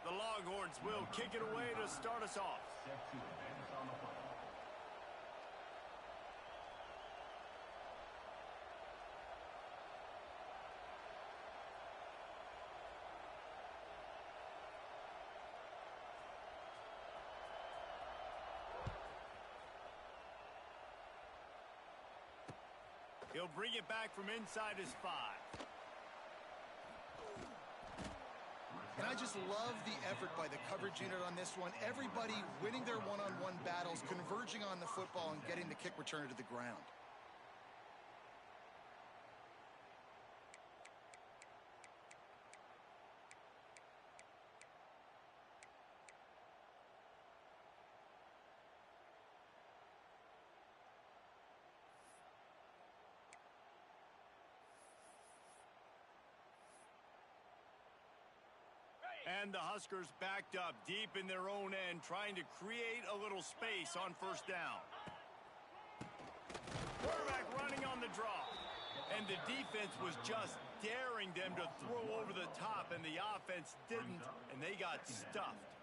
The Longhorns will kick it away to start us off. Set to advance on the play. He'll bring it back from inside his 5. And I just love the effort by the coverage unit on this one. Everybody winning their one-on-one battles, converging on the football, and getting the kick return to the ground. And the Huskers backed up deep in their own end, trying to create a little space on first down. Quarterback running on the draw. And the defense was just daring them to throw over the top, and the offense didn't, and they got stuffed.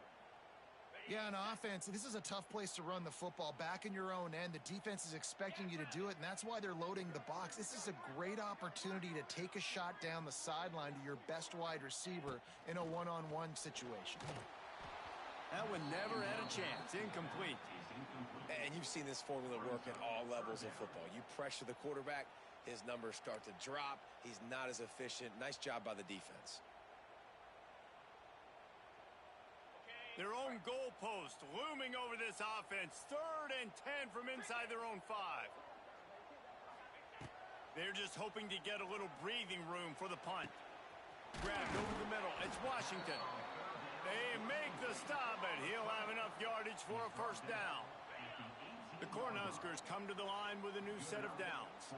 Yeah, on offense, this is a tough place to run the football. Back in your own end, the defense is expecting you to do it, and that's why they're loading the box. This is a great opportunity to take a shot down the sideline to your best wide receiver in a one-on-one situation. That one never had a chance. Incomplete. And you've seen this formula work at all levels of football. You pressure the quarterback, his numbers start to drop. He's not as efficient. Nice job by the defense. Their own goalpost looming over this offense. 3rd and 10 from inside their own 5. They're just hoping to get a little breathing room for the punt. Grabbed over the middle. It's Washington. They make the stop, but he'll have enough yardage for a first down. The Cornhuskers come to the line with a new set of downs.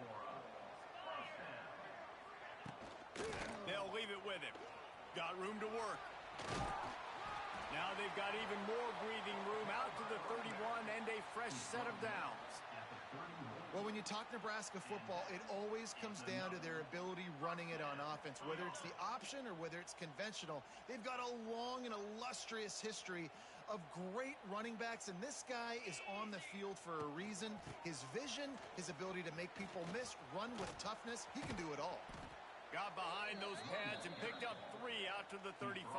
They'll leave it with him. Got room to work. Now they've got even more breathing room out to the 31 and a fresh set of downs. Well, when you talk Nebraska football, it always comes down to their ability running it on offense, whether it's the option or whether it's conventional. They've got a long and illustrious history of great running backs, and this guy is on the field for a reason. His vision, his ability to make people miss, run with toughness, he can do it all. Got behind those pads and picked up 3 out to the 35.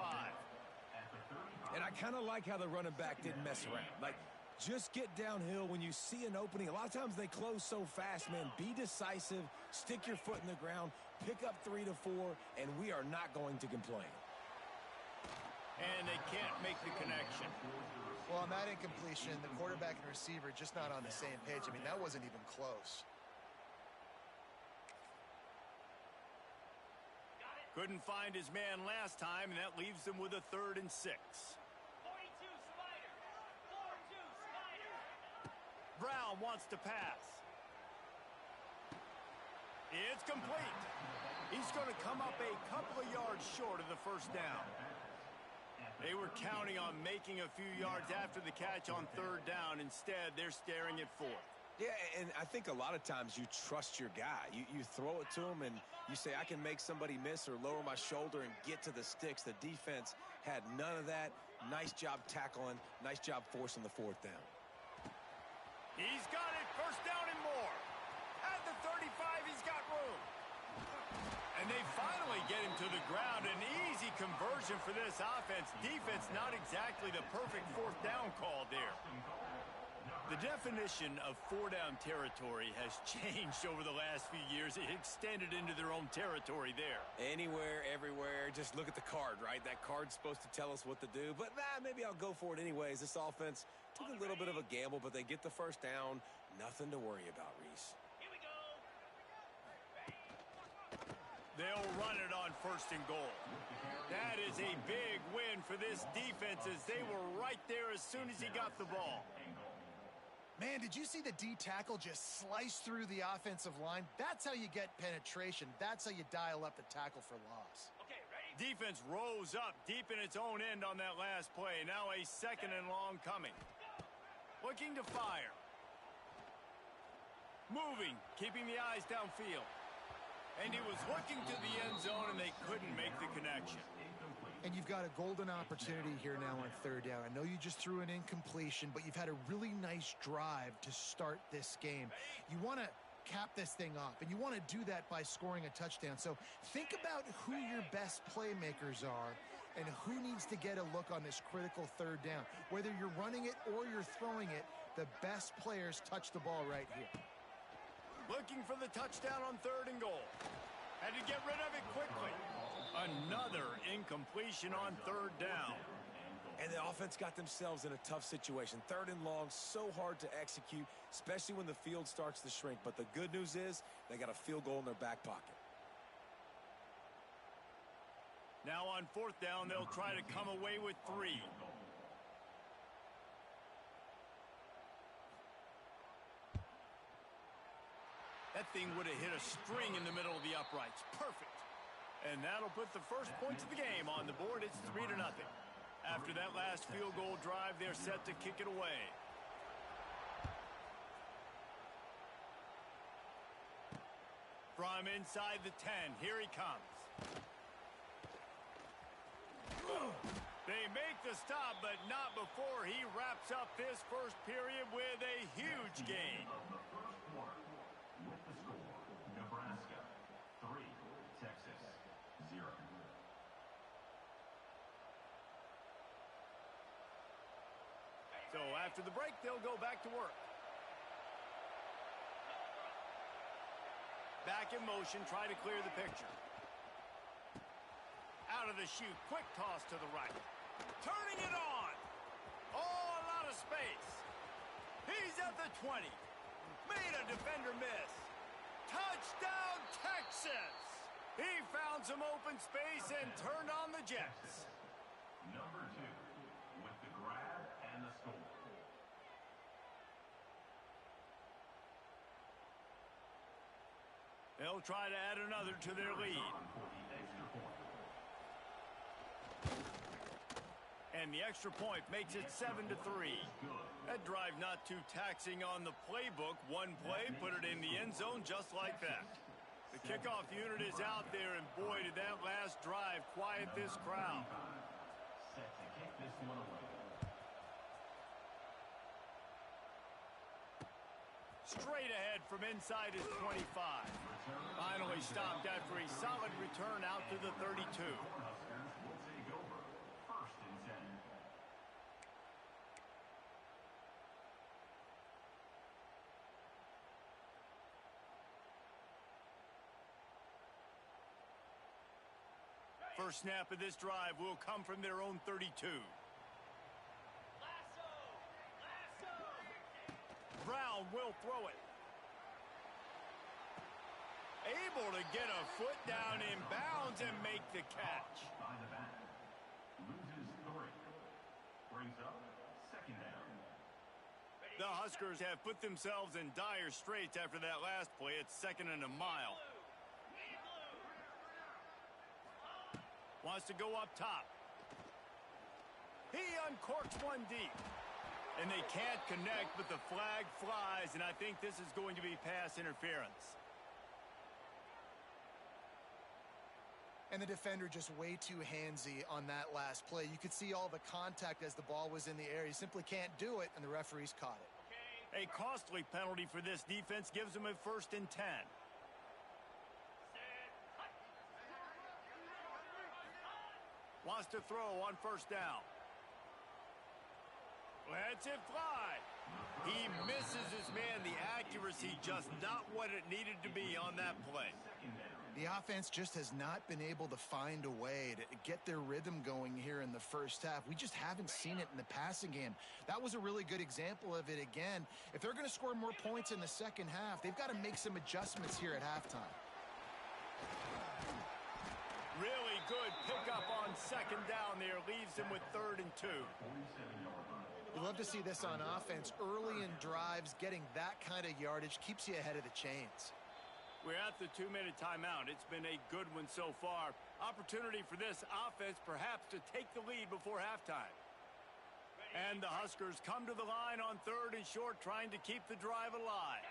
And I kind of like how the running back didn't mess around. Like, just get downhill when you see an opening. A lot of times they close so fast, man. Be decisive, stick your foot in the ground, pick up 3 to 4, and we are not going to complain. And they can't make the connection. Well, on that incompletion, the quarterback and receiver just not on the same page. I mean, that wasn't even close. Couldn't find his man last time, and that leaves them with a 3rd and 6. 42 Snyder. 4-2 Snyder. Brown wants to pass. It's complete. He's going to come up a couple of yards short of the first down. They were counting on making a few yards after the catch on 3rd down. Instead, they're staring at 4th. Yeah, and I think a lot of times you trust your guy. You throw it to him and you say, I can make somebody miss or lower my shoulder and get to the sticks. The defense had none of that. Nice job tackling. Nice job forcing the 4th down. He's got it. First down and more. At the 35, he's got room. And they finally get him to the ground. An easy conversion for this offense. Defense not exactly the perfect 4th down call there. The definition of 4-down territory has changed over the last few years. It extended into their own territory there. Anywhere, everywhere. Just look at the card, right? That card's supposed to tell us what to do. But maybe I'll go for it anyways. This offense took a little bit of a gamble, but they get the first down. Nothing to worry about, Reese. Here we go. They'll run it on 1st and goal. That is a big win for this defense as they were right there as soon as he got the ball. Man, did you see the D tackle just slice through the offensive line? That's how you get penetration. That's how you dial up the tackle for loss. Okay, ready? Defense rose up deep in its own end on that last play. Now a 2nd and long coming. Looking to fire. Moving, keeping the eyes downfield. And he was looking to the end zone, and they couldn't make the connection. And you've got a golden opportunity here now on third down. I know you just threw an incompletion, but you've had a really nice drive to start this game. You want to cap this thing off, and you want to do that by scoring a touchdown. So think about who your best playmakers are and who needs to get a look on this critical third down. Whether you're running it or you're throwing it, the best players touch the ball right here. Looking for the touchdown on 3rd and goal. Had to get rid of it quickly. Another incompletion on 3rd down. And the offense got themselves in a tough situation. 3rd and long, so hard to execute, especially when the field starts to shrink. But the good news is they got a field goal in their back pocket. Now on 4th down, they'll try to come away with 3. That thing would have hit a string in the middle of the uprights. Perfect. And that'll put the first points of the game on the board. It's 3-0. After that last field goal drive, they're set to kick it away. From inside the 10, here he comes. They make the stop, but not before he wraps up this first period with a huge gain. With the score, Nebraska 3, Texas 0. So after the break, they'll go back to work. Back in motion, try to clear the picture. Out of the chute, quick toss to the right. Turning it on. Oh, a lot of space. He's at the 20. Made a defender miss. Touchdown, Texas! He found some open space and turned on the Jets. Number 2, with the grab and the score. They'll try to add another to their lead. For the extra point. And the extra point makes it 7-3. That drive not too taxing on the playbook. One play, put it in the end zone just like that. The kickoff unit is out there, and boy, did that last drive quiet this crowd. Set to kick this one away. Straight ahead from inside his 25. Finally stopped after a solid return out to the 32. Huskers will take over. 1st and 10. First snap of this drive will come from their own 32. Brown will throw it. Able to get a foot down in bounds and make the catch. By the back. Loses 3. Brings up 2nd down. The Huskers have put themselves in dire straits after that last play. It's 2nd and a mile. Wants to go up top. He uncorks one deep. And they can't connect, but the flag flies, and I think this is going to be pass interference. And the defender just way too handsy on that last play. You could see all the contact as the ball was in the air. He simply can't do it, and the referees caught it. A costly penalty for this defense gives them a 1st and 10. Wants to throw on 1st down. Lets it fly. He misses his man. The accuracy just not what it needed to be on that play. The offense just has not been able to find a way to get their rhythm going here in the first half. We just haven't seen it in the passing game. That was a really good example of it again. If they're going to score more points in the second half, they've got to make some adjustments here at halftime. Really good pickup on 2nd down there. Leaves them with 3rd and 2. We love to see this on offense. Early in drives, getting that kind of yardage keeps you ahead of the chains. We're at the 2-minute timeout. It's been a good one so far. Opportunity for this offense perhaps to take the lead before halftime. And the Huskers come to the line on 3rd and short, trying to keep the drive alive.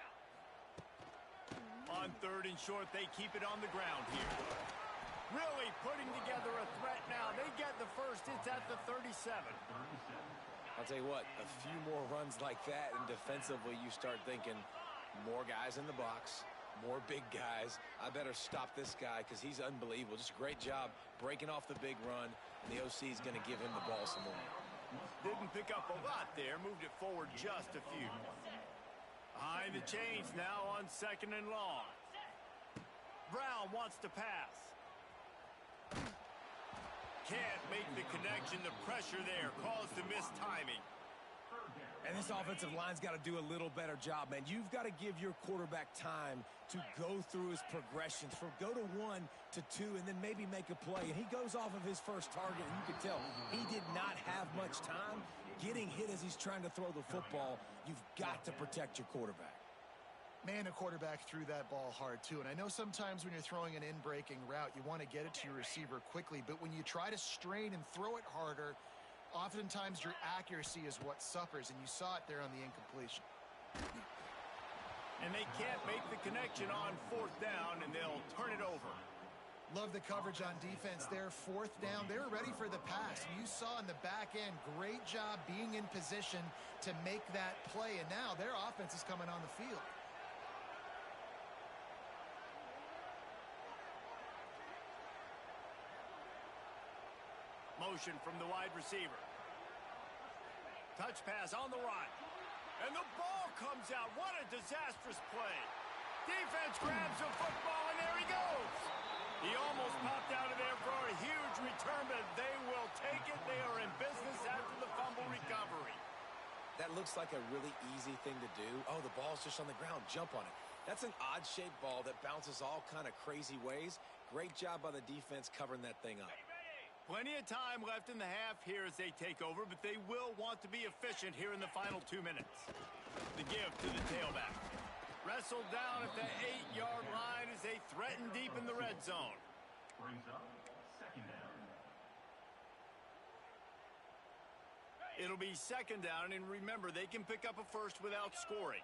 On 3rd and short, they keep it on the ground here. Really putting together a threat now. They get the first. It's at the 37. I'll tell you what, a few more runs like that, and defensively you start thinking, more guys in the box, more big guys. I better stop this guy because he's unbelievable. Just a great job breaking off the big run, and the OC is going to give him the ball some more. Didn't pick up a lot there. Moved it forward just a few. Behind the chains now on 2nd and long. Brown wants to pass. Can't make the connection. The pressure there caused the missed timing. And this offensive line's got to do a little better job, man. You've got to give your quarterback time to go through his progressions, from go to 1 to 2, and then maybe make a play. And he goes off of his first target, and you can tell he did not have much time getting hit as he's trying to throw the football. You've got to protect your quarterback. Man, a quarterback threw that ball hard, too. And I know sometimes when you're throwing an in-breaking route, you want to get it to your receiver quickly. But when you try to strain and throw it harder, oftentimes your accuracy is what suffers. And you saw it there on the incompletion. And they can't make the connection on 4th down, and they'll turn it over. Love the coverage on defense there. 4th down, they were ready for the pass. You saw in the back end, great job being in position to make that play. And now their offense is coming on the field. Motion from the wide receiver. Touch pass on the run. And the ball comes out. What a disastrous play. Defense grabs the football, and there he goes. He almost popped out of there for a huge return, but they will take it. They are in business after the fumble recovery. That looks like a really easy thing to do. Oh, the ball's just on the ground. Jump on it. That's an odd-shaped ball that bounces all kind of crazy ways. Great job by the defense covering that thing up. Plenty of time left in the half here as they take over, but they will want to be efficient here in the final 2 minutes. The give to the tailback. Wrestled down at the 8-yard line as they threaten deep in the red zone. Brings up 2nd down. It'll be 2nd down, and remember, they can pick up a first without scoring.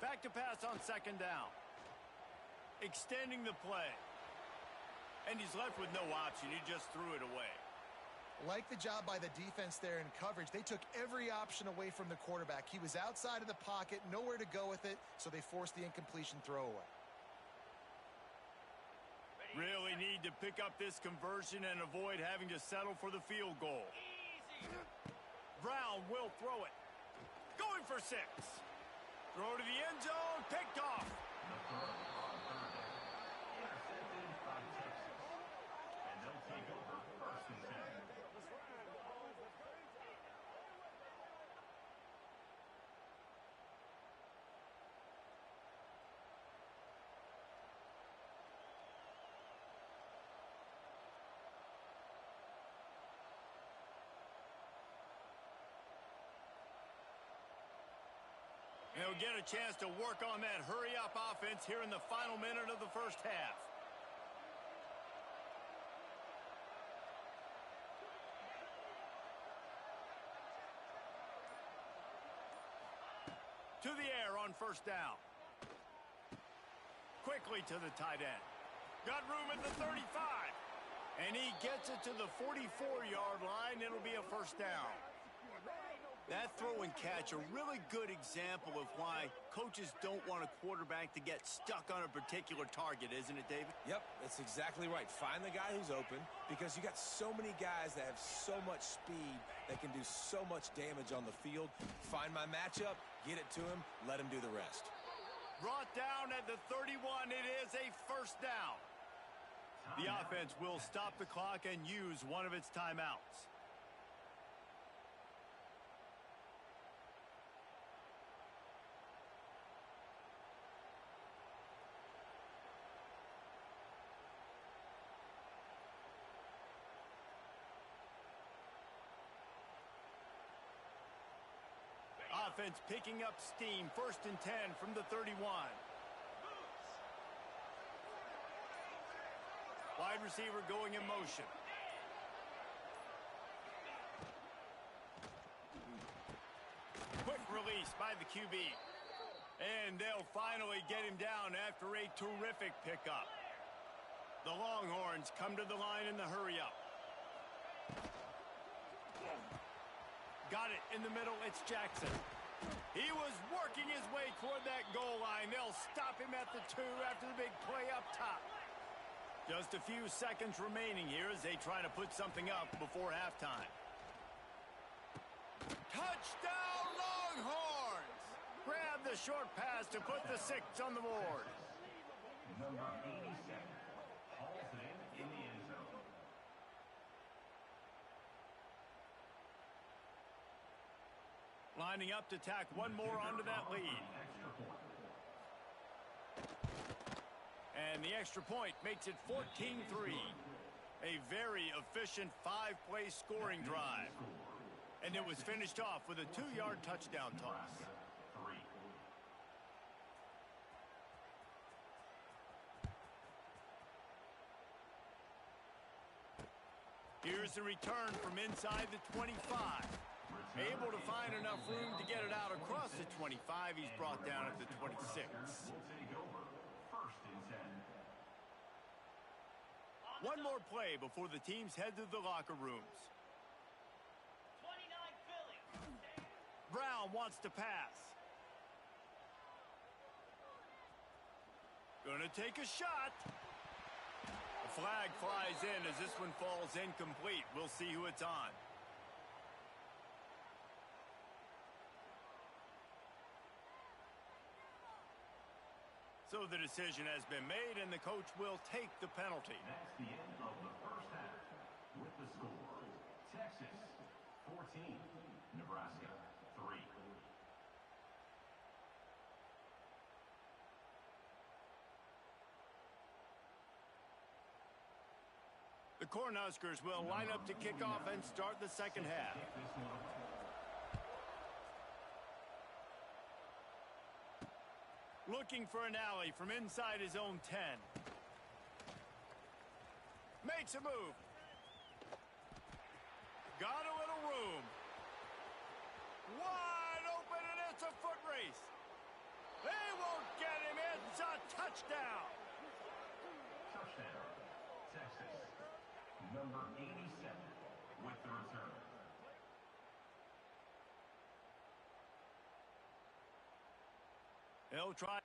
Back to pass on 2nd down. Extending the play. And he's left with no option. He just threw it away. Like the job by the defense there in coverage. They took every option away from the quarterback. He was outside of the pocket, nowhere to go with it, so they forced the incompletion throwaway. Really need to pick up this conversion and avoid having to settle for the field goal. Brown will throw it. Going for 6. Throw to the end zone. Picked off. They'll get a chance to work on that hurry-up offense here in the final minute of the first half. To the air on 1st down. Quickly to the tight end. Got room at the 35. And he gets it to the 44-yard line. It'll be a 1st down. That throw and catch, a really good example of why coaches don't want a quarterback to get stuck on a particular target, isn't it, David? Yep, that's exactly right. Find the guy who's open, because you got so many guys that have so much speed that can do so much damage on the field. Find my matchup, get it to him, let him do the rest. Brought down at the 31. It is a 1st down. The offense will stop the clock and use one of its timeouts. Offense picking up steam. 1st and 10 from the 31. Wide receiver going in motion. Quick release by the QB. And they'll finally get him down after a terrific pickup. The Longhorns come to the line in the hurry-up. Got it in the middle. It's Jackson. He was working his way toward that goal line. They'll stop him at the 2 after the big play up top. Just a few seconds remaining here as they try to put something up before halftime. Touchdown, Longhorns! Grab the short pass to put the 6 on the board. Number 87 hauls it in the end zone. Lining up to tack one more onto that lead. And the extra point makes it 14-3. A very efficient 5-play scoring drive. And it was finished off with a 2-yard touchdown toss. Here's the return from inside the 25. Able to find enough room to get it out across the 25. He's brought down at the 26. One more play before the teams head to the locker rooms. 29 Philly. Brown wants to pass. Gonna take a shot. The flag flies in as this one falls incomplete. We'll see who it's on. So the decision has been made, and the coach will take the penalty. That's the end of the first half. With the score, Texas 14, Nebraska 3. The Cornhuskers will line up to kick off and start the second half. Looking for an alley from inside his own 10. Makes a move. Got a little room. Wide open, and it's a foot race. They won't get him. It's a touchdown. Touchdown, Texas. Number 87 with the return. They'll try.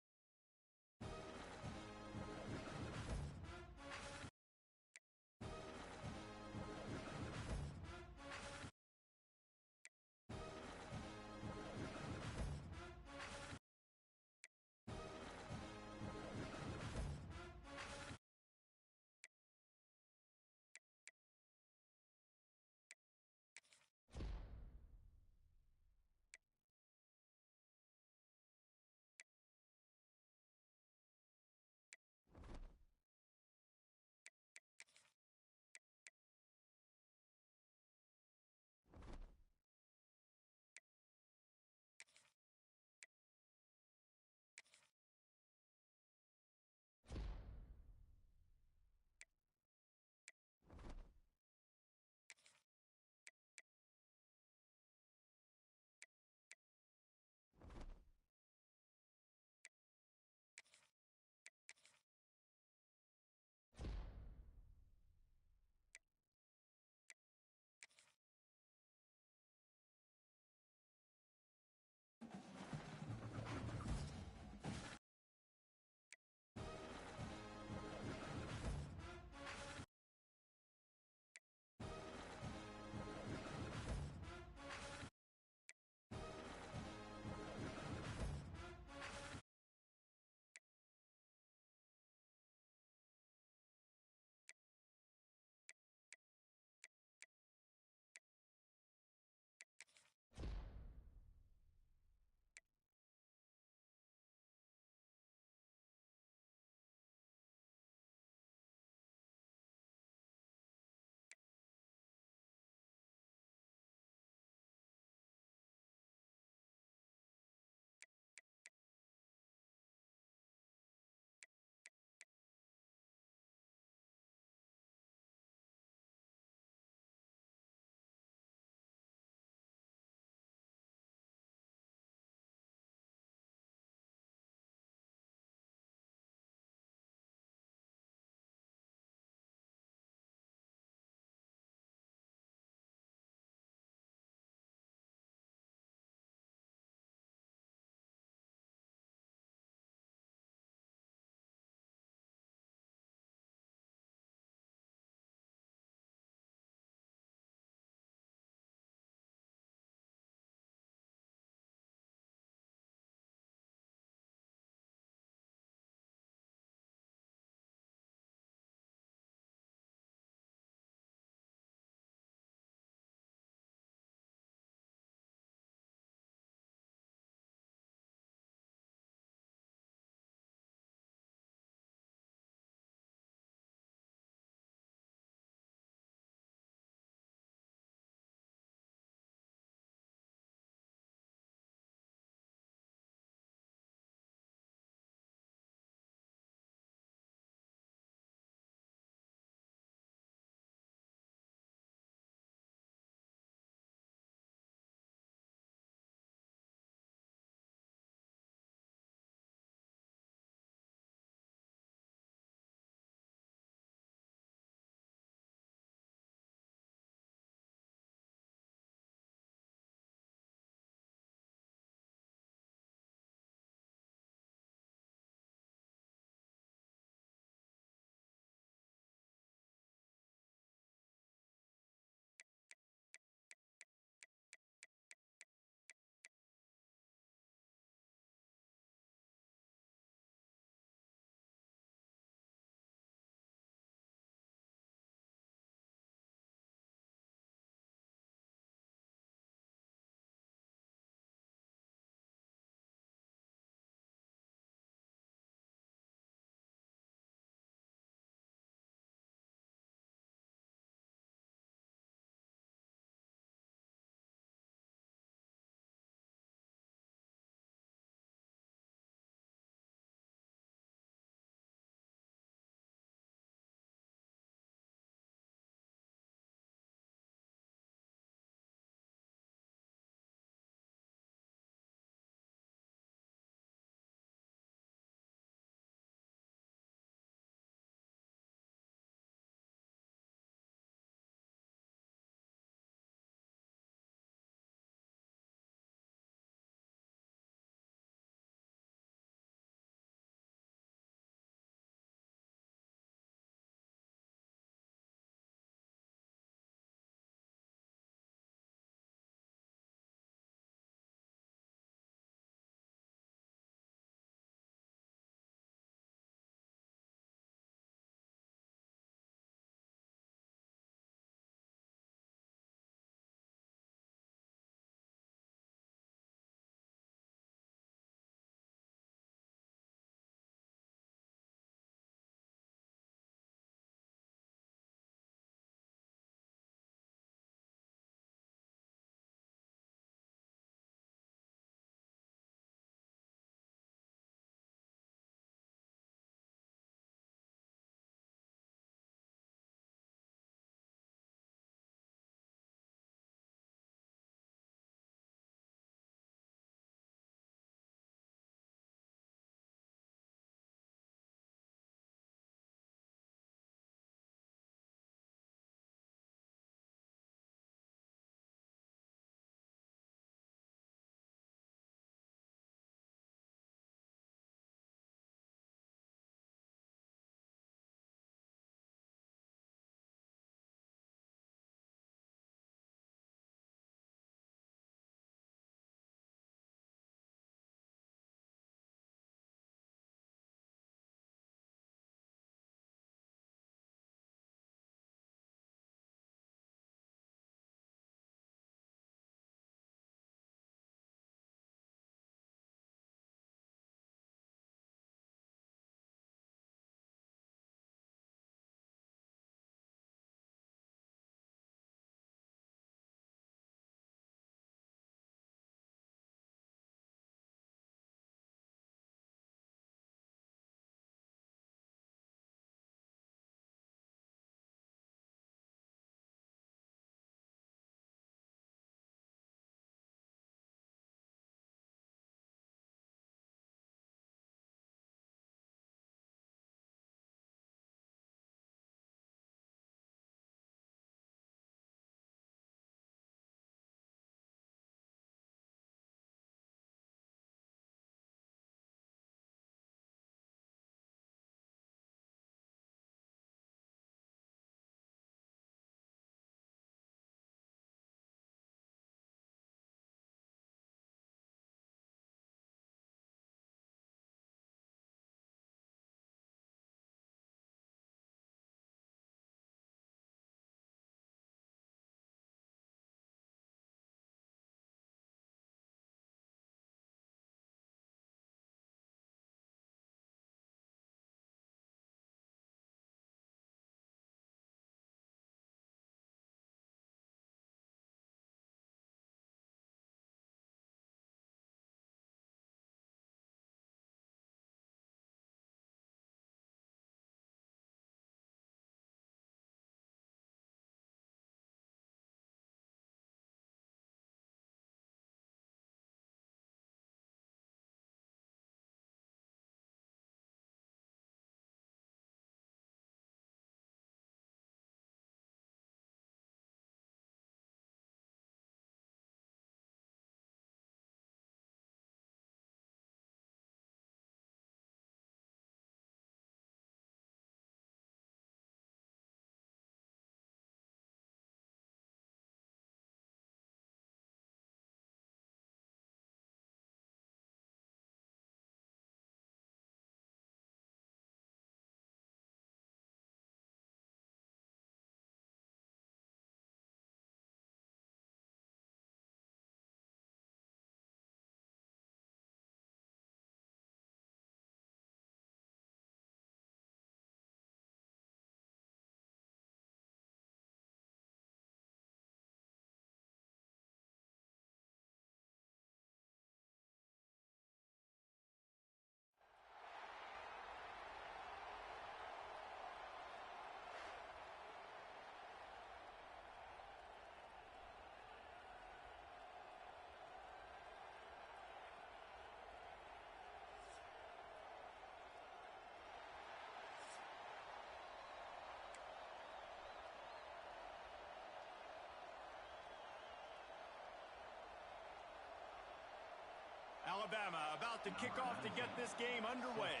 Alabama about to kick off to get this game underway.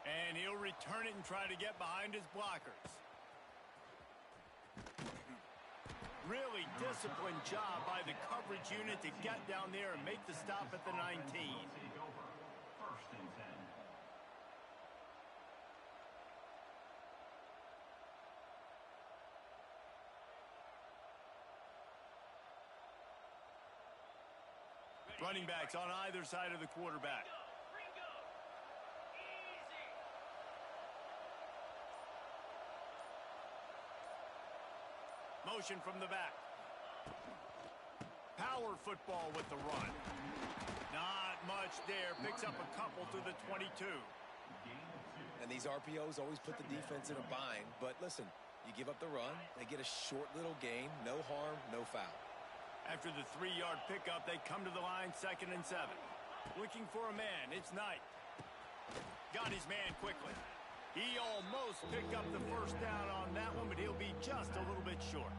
And he'll return it and try to get behind his blockers. Really disciplined job by the coverage unit to get down there and make the stop at the 19. First and 10. Running backs on either side of the quarterback. Ringo. Easy. Motion from the back. Power football with the run. Not much there. Picks up a couple to the 22. And these RPOs always put the defense in a bind. But listen, you give up the run, they get a short little gain, no harm, no foul. After the 3-yard pickup, they come to the line, 2nd and 7. Looking for a man. It's Knight. Got his man quickly. He almost picked up the first down on that one, but he'll be just a little bit short.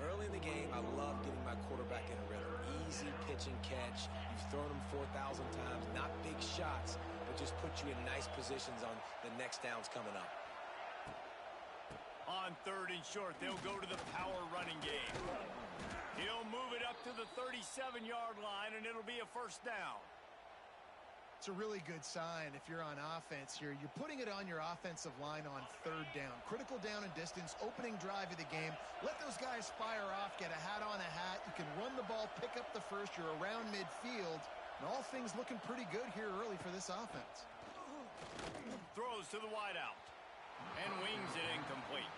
Early in the game, I love getting my quarterback in a rhythm. Easy pitch and catch. You've thrown them 4,000 times. Not big shots, but just put you in nice positions on the next downs coming up. On 3rd and short, they'll go to the power running game. He'll move it up to the 37-yard line, and it'll be a first down. It's a really good sign if you're on offense here. You're putting it on your offensive line on 3rd down. Critical down and distance, opening drive of the game. Let those guys fire off, get a hat on a hat. You can run the ball, pick up the first. You're around midfield. And all things looking pretty good here early for this offense. Throws to the wideout. And wings it incomplete.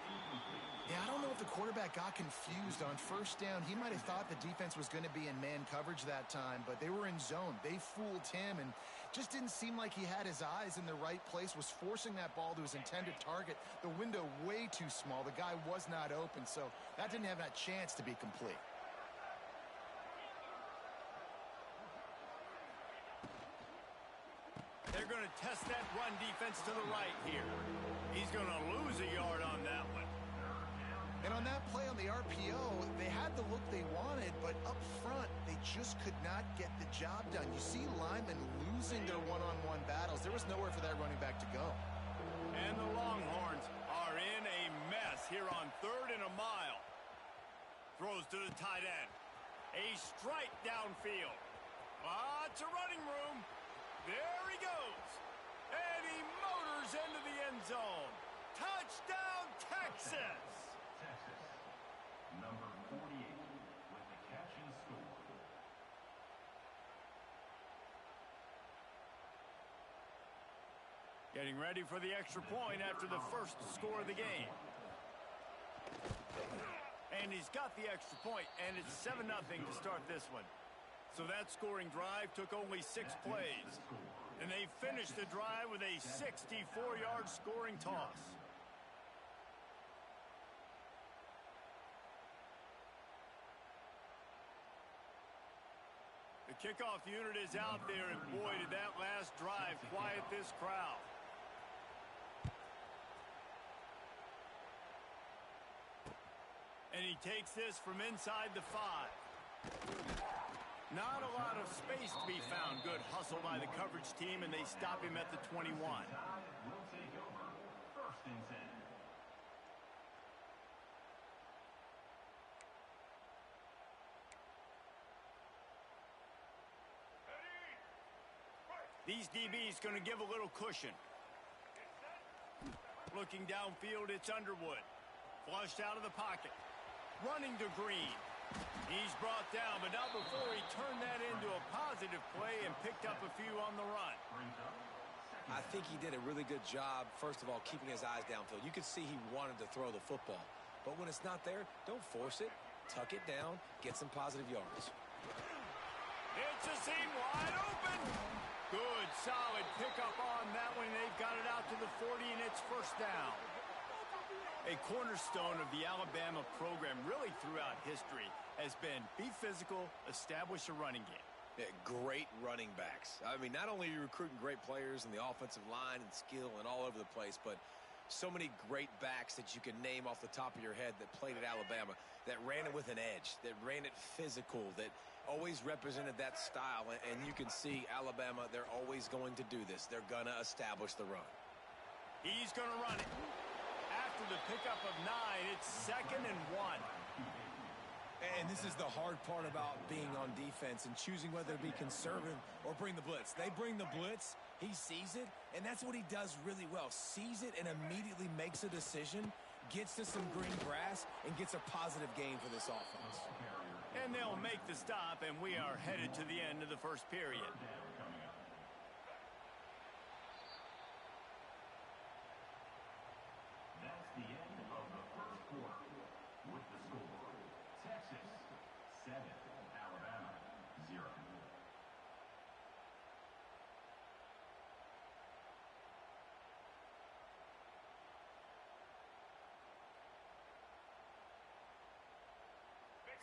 Yeah, I don't know if the quarterback got confused on 1st down. He might have thought the defense was going to be in man coverage that time, but they were in zone. They fooled him and just didn't seem like he had his eyes in the right place, was forcing that ball to his intended target. The window way too small. The guy was not open, so that didn't have that chance to be complete. They're going to test that run defense to the right here. He's going to lose a yard on that one. And on that play on the RPO, they had the look they wanted, but up front, they just could not get the job done. You see linemen losing their one-on-one battles. There was nowhere for that running back to go. And the Longhorns are in a mess here on 3rd and a mile. Throws to the tight end. A strike downfield. Lots of running room. There he goes. And he motors into the end zone. Touchdown, Texas. Number 48 with the catch and score. Getting ready for the extra point after the first score of the game. And he's got the extra point, and it's 7-0 to start this one. So that scoring drive took only 6 plays. And they finished the drive with a 64-yard scoring toss. The kickoff unit is out there, and boy, did that last drive quiet this crowd. And he takes this from inside the 5. Not a lot of space to be found. Good hustle by the coverage team, and they stop him at the 21. Will take over. First and 10. These DBs going to give a little cushion. Looking downfield, it's Underwood. Flushed out of the pocket. Running to Green. He's brought down, but not before he turned that into a positive play and picked up a few on the run. I think he did a really good job, first of all, keeping his eyes downfield. You could see he wanted to throw the football. But when it's not there, don't force it. Tuck it down. Get some positive yards. It's a seam wide open. Good, solid pickup on that one. They've got it out to the 40, and it's first down. A cornerstone of the Alabama program really throughout history has been be physical, establish a running game. Yeah, great running backs. I mean, not only are you recruiting great players in the offensive line and skill and all over the place, but So many great backs that you can name off the top of your head that played at Alabama, that ran it with an edge, that ran it physical, that always represented that style. And you can see Alabama, they're always going to do this. They're going to establish the run. He's going to run it. After the pickup of 9, it's 2nd and 1. And this is the hard part about being on defense and choosing whether to be conservative or bring the blitz. They bring the blitz, he sees it, and that's what he does really well. Sees it and immediately makes a decision, gets to some green grass, and gets a positive gain for this offense. And they'll make the stop, and we are headed to the end of the first period. That's the end of the first quarter with the score. Texas 7, Alabama 0.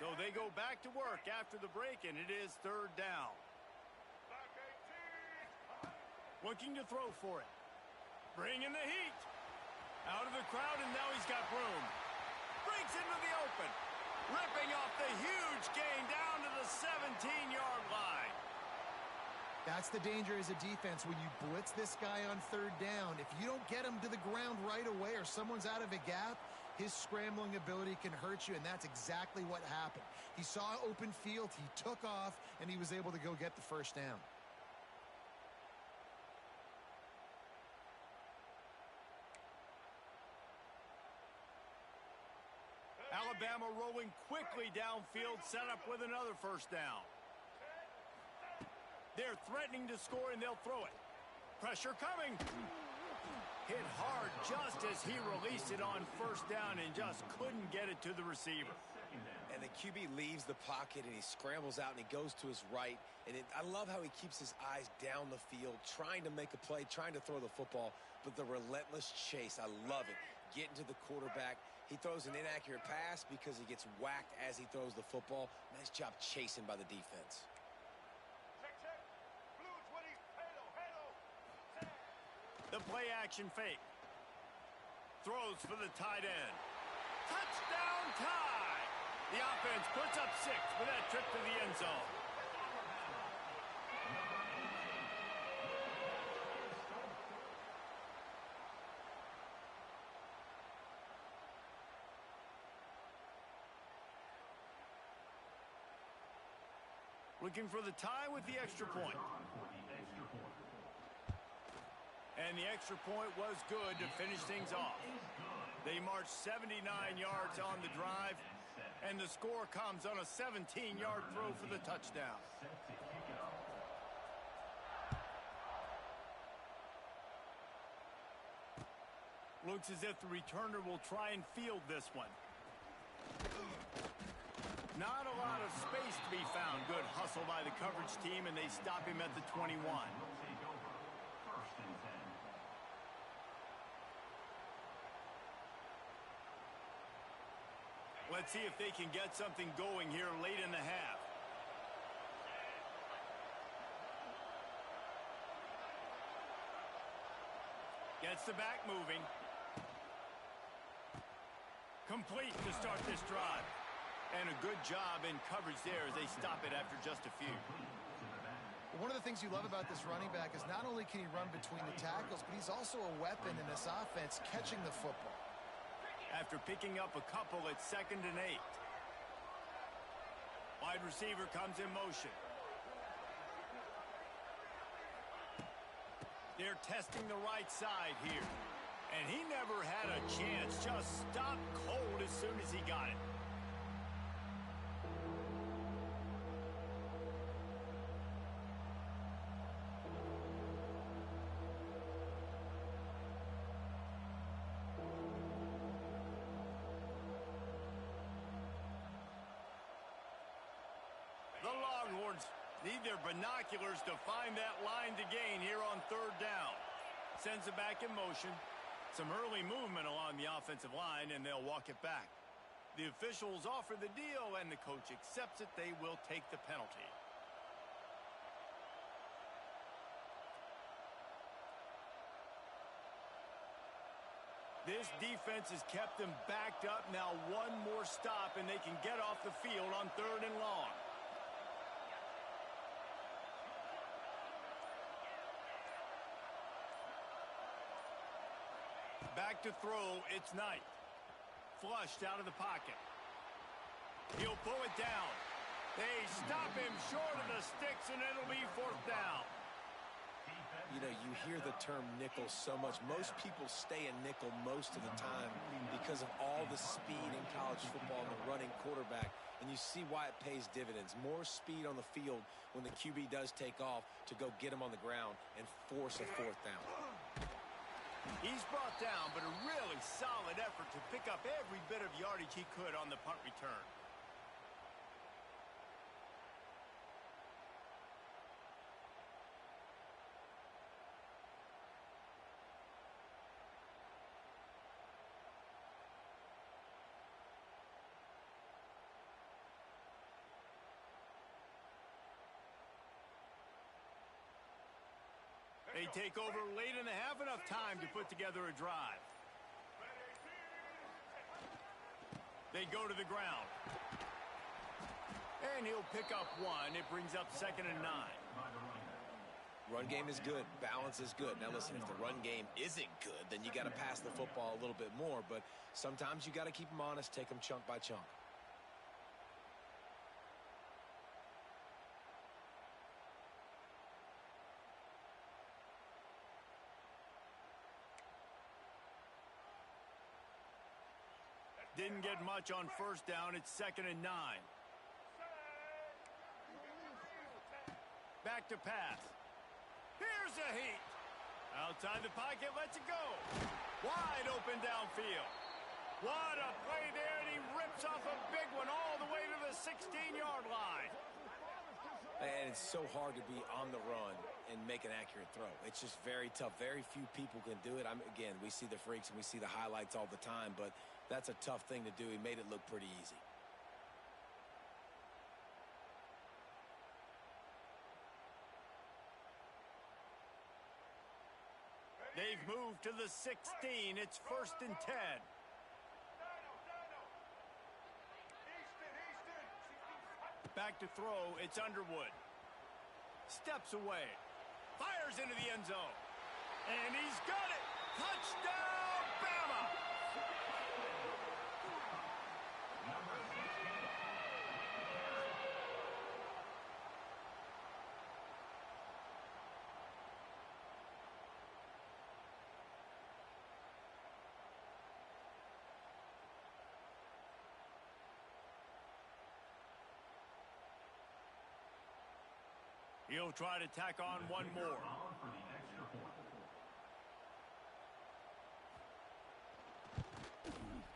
So they go back to work after the break, and it is 3rd down. Looking to throw for it. Bringing the heat. Out of the crowd, and now he's got room. Breaks into the open. Ripping off the huge gain down to the 17-yard line. That's the danger as a defense when you blitz this guy on 3rd down. If you don't get him to the ground right away or someone's out of a gap, his scrambling ability can hurt you, and that's exactly what happened. He saw open field, he took off, and he was able to go get the 1st down. Alabama rolling quickly downfield, set up with another 1st down. They're threatening to score, and they'll throw it. Pressure coming. Hit hard just as he released it on 1st down and just couldn't get it to the receiver. And the QB leaves the pocket, and he scrambles out, and he goes to his right. And I love how he keeps his eyes down the field, trying to make a play, trying to throw the football, but the relentless chase, I love it. Getting to the quarterback. He throws an inaccurate pass because he gets whacked as he throws the football. Nice job chasing by the defense. The play action fake. Throws for the tight end. Touchdown tie. The offense puts up 6 for that trip to the end zone. Looking for the tie with the extra point. And the extra point was good to finish things off. They marched 79 yards on the drive, and the score comes on a 17-yard throw for the touchdown. Looks as if the returner will try and field this one. Not a lot of space to be found. Good hustle by the coverage team, and they stop him at the 21. Let's see if they can get something going here late in the half. Gets the back moving. Complete to start this drive. And a good job in coverage there as they stop it after just a few. One of the things you love about this running back is not only can he run between the tackles, but he's also a weapon in this offense catching the football. After picking up a couple, it's 2nd and 8. Wide receiver comes in motion. They're testing the right side here. And he never had a chance. Just stopped cold as soon as he got it. The Longhorns need their binoculars to find that line to gain here on 3rd down. Sends it back in motion. Some early movement along the offensive line, and they'll walk it back. The officials offer the deal, and the coach accepts it. They will take the penalty. This defense has kept them backed up. Now one more stop, and they can get off the field on 3rd and long. Back to throw, it's Knight. Flushed out of the pocket. He'll pull it down. They stop him short of the sticks, and it'll be 4th down. You know, you hear the term nickel so much. Most people stay in nickel most of the time because of all the speed in college football and the running quarterback. And you see why it pays dividends. More speed on the field when the QB does take off to go get him on the ground and force a 4th down. He's brought down, but a really solid effort to pick up every bit of yardage he could on the punt return. They take over late in the half, enough time to put together a drive. They go to the ground. And he'll pick up 1. It brings up 2nd and 9. Run game is good. Balance is good. Now listen, if the run game isn't good, then you got to pass the football a little bit more. But sometimes you got to keep them honest, take them chunk by chunk. Didn't get much on 1st down. It's 2nd and 9. Back to pass. Here's a heat. Outside the pocket, lets it go. Wide open downfield. What a play there, and he rips off a big one all the way to the 16-yard line. And it's so hard to be on the run and make an accurate throw. It's just very tough. Very few people can do it. Again, we see the freaks and we see the highlights all the time, but that's a tough thing to do. He made it look pretty easy. They've moved to the 16. It's 1st and 10. Back to throw. It's Underwood. Steps away. Fires into the end zone. And he's got it. Touchdown, Bama! He'll try to tack on one more.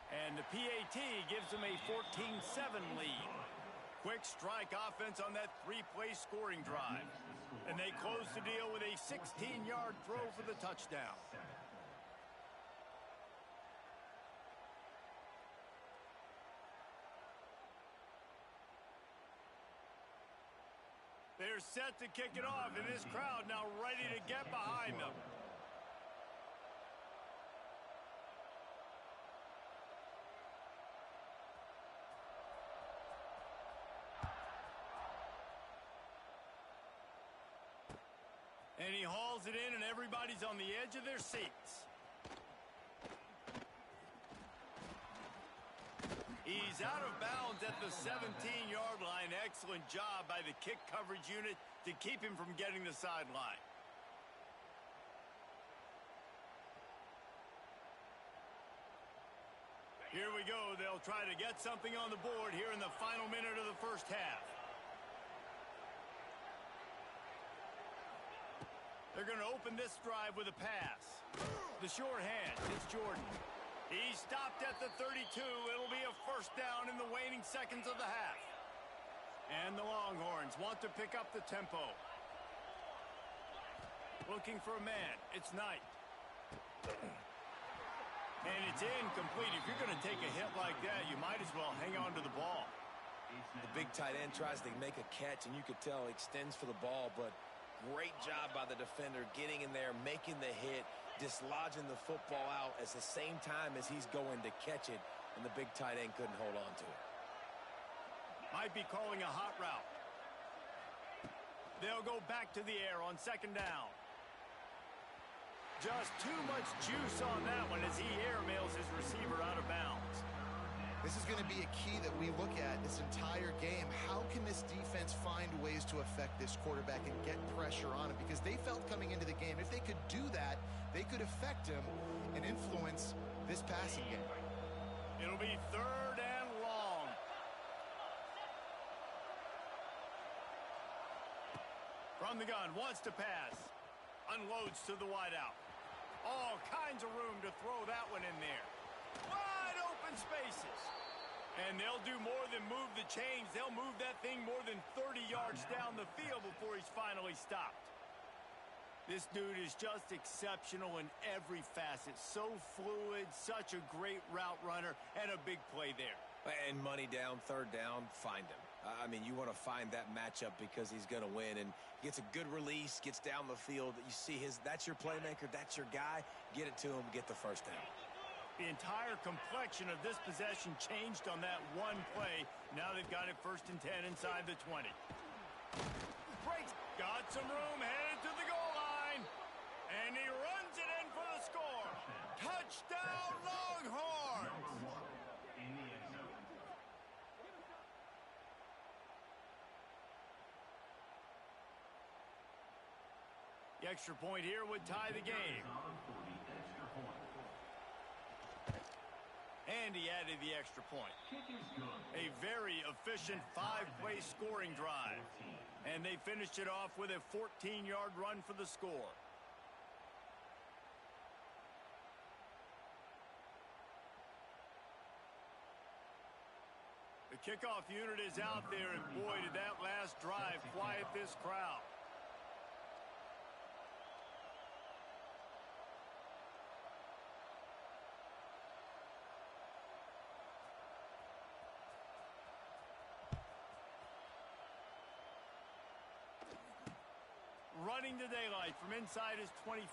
And the PAT gives them a 14-7 lead. Quick strike offense on that 3-play scoring drive. And they close the deal with a 16-yard throw for the touchdown. They're set to kick it off, and this crowd now ready to get behind them. And he hauls it in, and everybody's on the edge of their seats. He's out of bounds at the 17-yard line. Excellent job by the kick coverage unit to keep him from getting the sideline. Here we go. They'll try to get something on the board here in the final minute of the first half. They're going to open this drive with a pass. The short hand. It's Jordan. He stopped at the 32. It'll be a first down in the waning seconds of the half. And the Longhorns want to pick up the tempo. Looking for a man. It's Knight. And it's incomplete. If you're going to take a hit like that, you might as well hang on to the ball. The big tight end tries to make a catch, and you could tell he extends for the ball, but Great job by the defender getting in there, making the hit, dislodging the football out at the same time as he's going to catch it, and the big tight end couldn't hold on to it. Might be calling a hot route. They'll go back to the air on second down. Just too much juice on that one as he airmails his receiver out of bounds. This is going to be a key that we look at this entire game. How can this defense find ways to affect this quarterback and get pressure on him? Because they felt coming into the game, if they could do that, they could affect him and influence this passing game. It'll be third and long. From the gun, wants to pass. Unloads to the wideout. All kinds of room to throw that one in there. Wide open spaces. And they'll do more than move the chains. They'll move that thing more than 30 yards down the field before he's finally stopped. This dude is just exceptional in every facet. So fluid, such a great route runner, and a big play there. And money down, third down, find him. I mean, you want to find that matchup because he's going to win, and gets a good release, gets down the field. You see that's your playmaker, that's your guy. Get it to him, get the first down. The entire complexion of this possession changed on that one play. Now they've got it first and 10 inside the 20. Breaks, got some room, headed to the goal line. And he runs it in for the score. Touchdown, Longhorns! In the end zone. The extra point here would tie the game. And he added the extra point. A very efficient 5-play scoring drive. And they finished it off with a 14-yard run for the score. The kickoff unit is out there, and boy, did that last drive quiet this crowd. Running to daylight from inside his 25.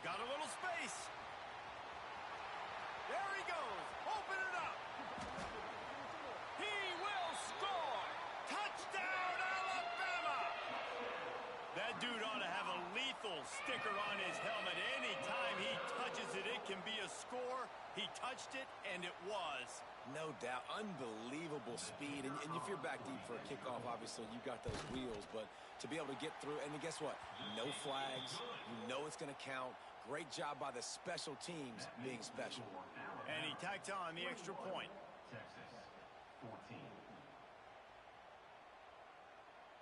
Got a little space. There he goes. Open it up. He will score. Touchdown, Alabama. That dude ought to have a lethal sticker on his helmet. Anytime he touches it, it can be a score. He touched it, and it was. No doubt. Unbelievable speed. And if you're back deep for a kickoff, obviously, you've got those wheels. But to be able to get through, and guess what? No flags. You know it's going to count. Great job by the special teams being special. And he tacked on the extra point. Texas, 14.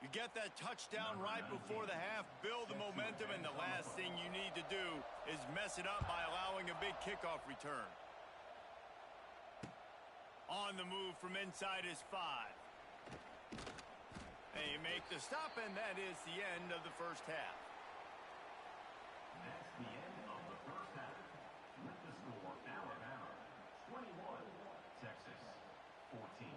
You get that touchdown right before the half, build the momentum, and the last thing you need to do is mess it up by allowing a big kickoff return. On the move from inside his 5. They make the stop, and that is the end of the first half. That's the end of the first half. With the score, Alabama 21, Texas 14.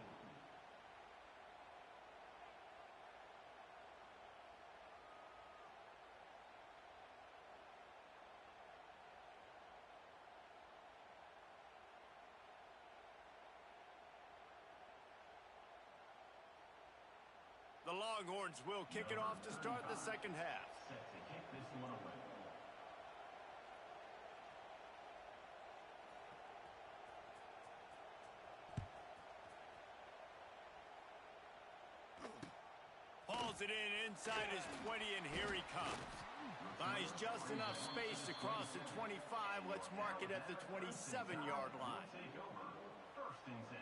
The Longhorns will kick it off to start the second half. Set to kick this one away. Hauls it in inside his 20, and here he comes. Buys just enough space to cross the 25. Let's mark it at the 27-yard line. Take over. First and 10.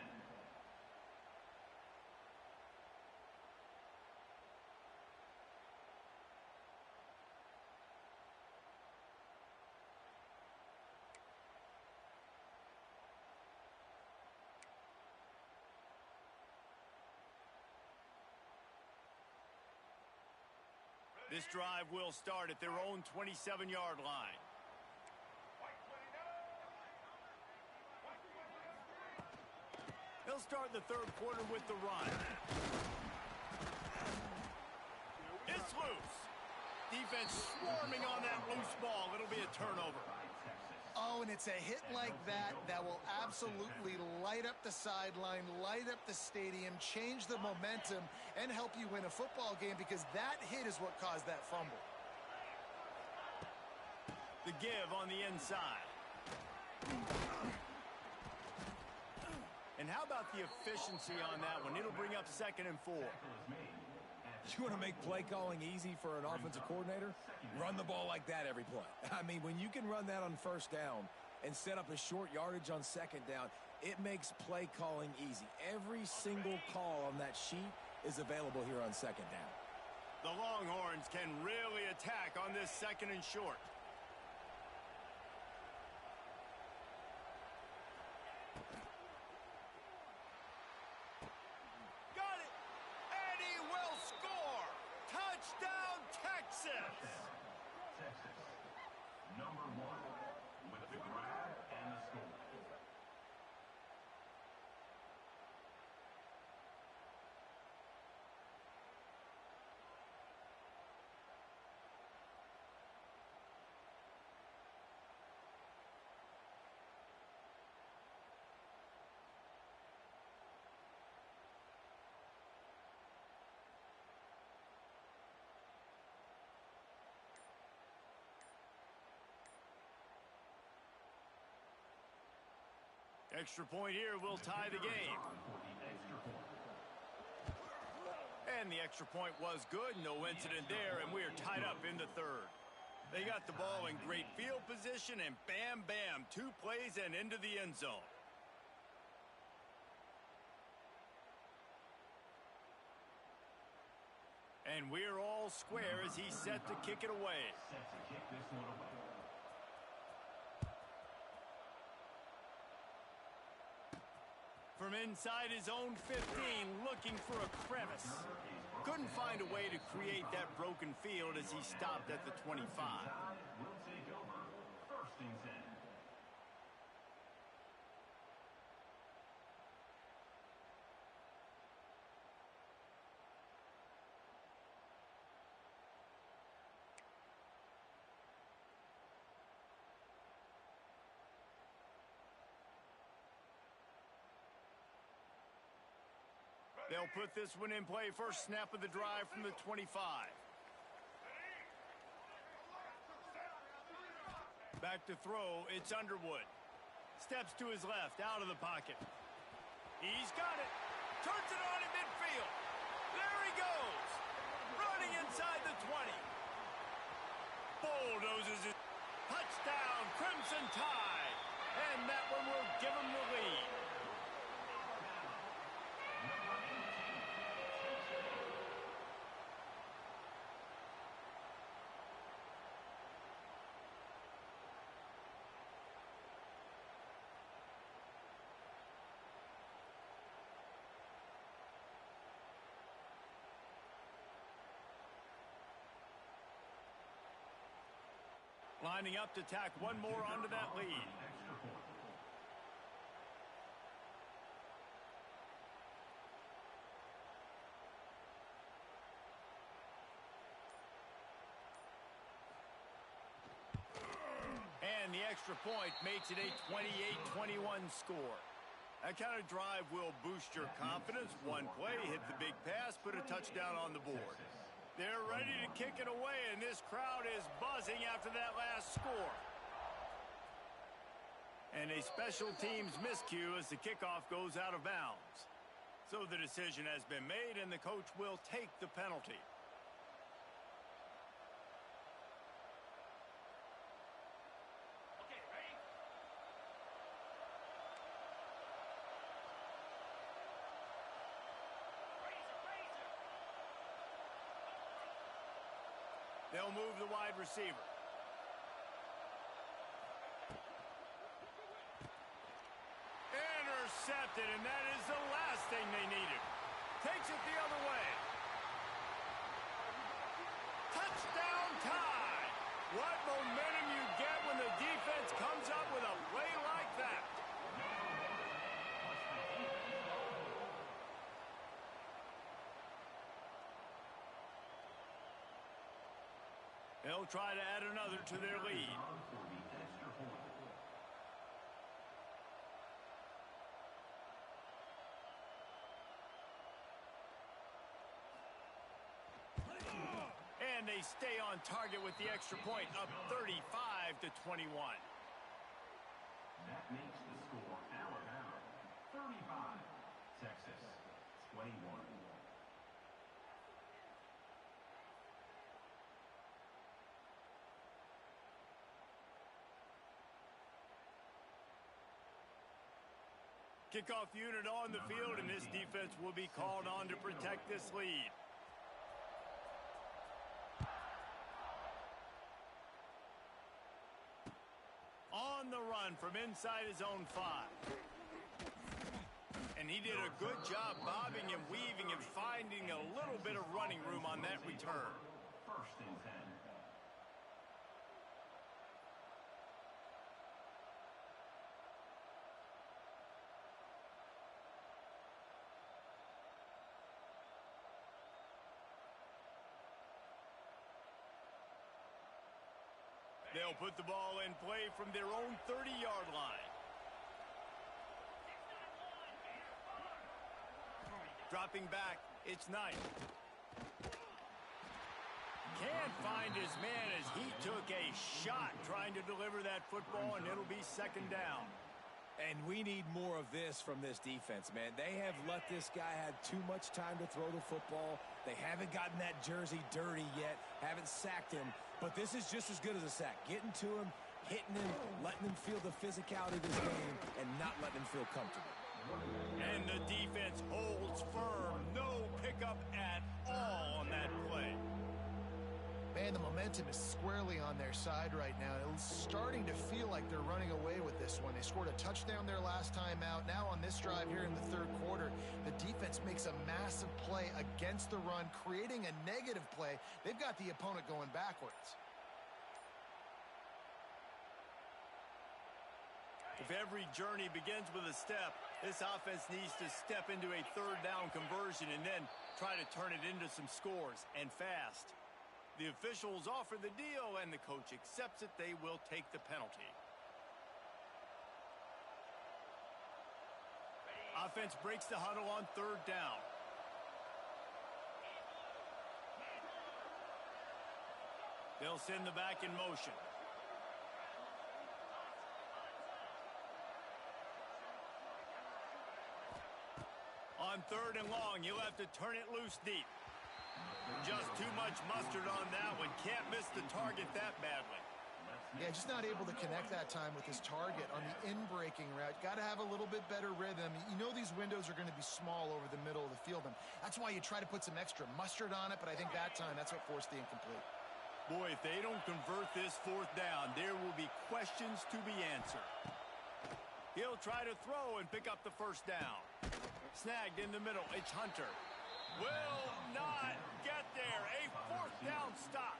This drive will start at their own 27-yard line. They'll start the third quarter with the run. It's loose. defense swarming on that loose ball. It'll be a turnover. Oh, and it's a hit like that that will absolutely light up the sideline, light up the stadium, change the momentum, and help you win a football game, because that hit is what caused that fumble. The give on the inside. And how about the efficiency on that one? It'll bring up 2nd and 4. You want to make play calling easy for an offensive coordinator? Run the ball like that every play. I mean, when you can run that on 1st down and set up a short yardage on 2nd down, it makes play calling easy. Every single call on that sheet is available here on 2nd down. The Longhorns can really attack on this 2nd and short. Got it! And he will score! Touchdown, Texas! Texas, number 1 with the grab and the score. Extra point here will tie the game. And the extra point was good. No incident there, and we are tied up in the 3rd. They got the ball in great field position, and bam, bam, 2 plays and into the end zone. And we're all square as he's set to kick it away. Set to kick this one away. From inside his own 15, looking for a crevice. Couldn't find a way to create that broken field as he stopped at the 25. Will take over 1st and 10. They'll put this one in play. First snap of the drive from the 25. Back to throw. It's Underwood. Steps to his left, out of the pocket. He's got it. Turns it on in midfield. There he goes. Running inside the 20. Bulldozes it. Touchdown, Crimson Tide. And that one will give him the lead. Lining up to tack one more onto that lead. And the extra point makes it a 28-21 score. That kind of drive will boost your confidence. One play, hit the big pass, put a touchdown on the board. They're ready to kick it away, and this crowd is buzzing after that last score. And a special teams miscue as the kickoff goes out of bounds. So the decision has been made, and the coach will take the penalty. Okay, ready? They'll move the wide receiver. Intercepted, and that is the last thing they needed. Takes it the other way. Touchdown tie. What momentum you get when the defense comes up with a play like that. They'll try to add another to their lead. For the extra point. And they stay on target with the extra point, up 35-21. That makes the score Alabama 35, Texas 21. Kickoff unit on the field, and this defense will be called on to protect this lead. On the run from inside his own 5. And he did a good job bobbing and weaving and finding a little bit of running room on that return. First and 10. They'll put the ball in play from their own 30-yard line. Dropping back, it's Knight. Can't find his man as he took a shot trying to deliver that football, and it'll be second down. And we need more of this from this defense, man. They have let this guy have too much time to throw the football. They haven't gotten that jersey dirty yet, haven't sacked him. But this is just as good as a sack. Getting to him, hitting him, letting him feel the physicality of this game, and not letting him feel comfortable. And the defense holds firm. No pickup at all on that play. Man, the momentum is squarely on their side right now. It's starting to feel like they're running away with this one. They scored a touchdown their last time out. Now on this drive here in the third quarter, the defense makes a massive play against the run, creating a negative play. They've got the opponent going backwards. If every journey begins with a step, this offense needs to step into a third down conversion and then try to turn it into some scores, and fast. The officials offer the deal, and the coach accepts it. They will take the penalty. Offense breaks the huddle on third down. They'll send the back in motion. On third and long, you'll have to turn it loose deep. Just too much mustard on that one. Can't miss the target that badly. Yeah, just not able to connect that time with his target on the in-breaking route. Got to have a little bit better rhythm. You know these windows are going to be small over the middle of the field, and that's why you try to put some extra mustard on it, but I think that time that's what forced the incomplete. Boy, if they don't convert this fourth down, there will be questions to be answered. He'll try to throw and pick up the first down. Snagged in the middle. It's Hunter. Will not get there. A fourth down stop.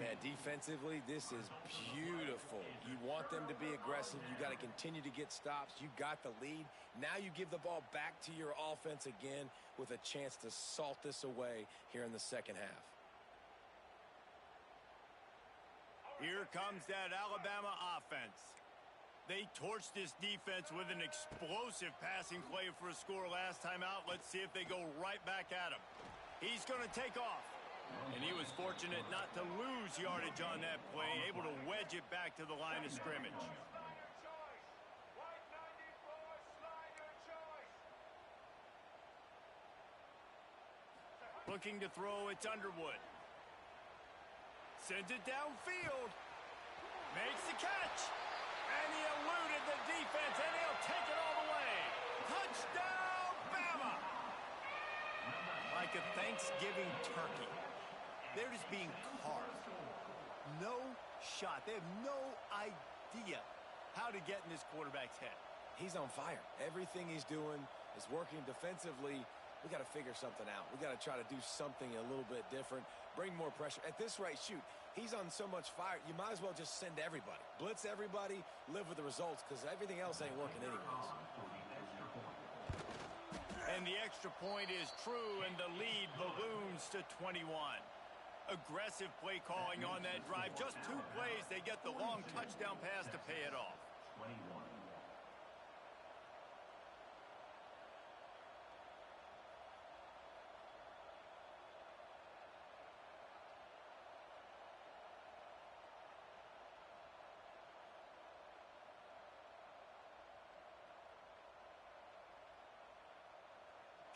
Man, defensively, this is beautiful. You want them to be aggressive. You got to continue to get stops. You got the lead. Now you give the ball back to your offense again with a chance to salt this away here in the second half. Here comes that Alabama offense. They torched this defense with an explosive passing play for a score last time out. Let's see if they go right back at him. He's going to take off. And he was fortunate not to lose yardage on that play, able to wedge it back to the line of scrimmage. Looking to throw, it's Underwood. Sends it downfield. Makes the catch. And he eluded the defense, and he'll take it all the way. Touchdown, Bama! Like a Thanksgiving turkey. They're just being carved. No shot. They have no idea how to get in this quarterback's head. He's on fire. Everything he's doing is working defensively. We got to figure something out. We got to try to do something a little bit different. Bring more pressure. At this rate, shoot, he's on so much fire, you might as well just send everybody. Blitz everybody, live with the results, because everything else ain't working anyways. And the extra point is true, and the lead balloons to 21. Aggressive play calling on that drive. Just 2 plays, they get the long touchdown pass to pay it off. 21.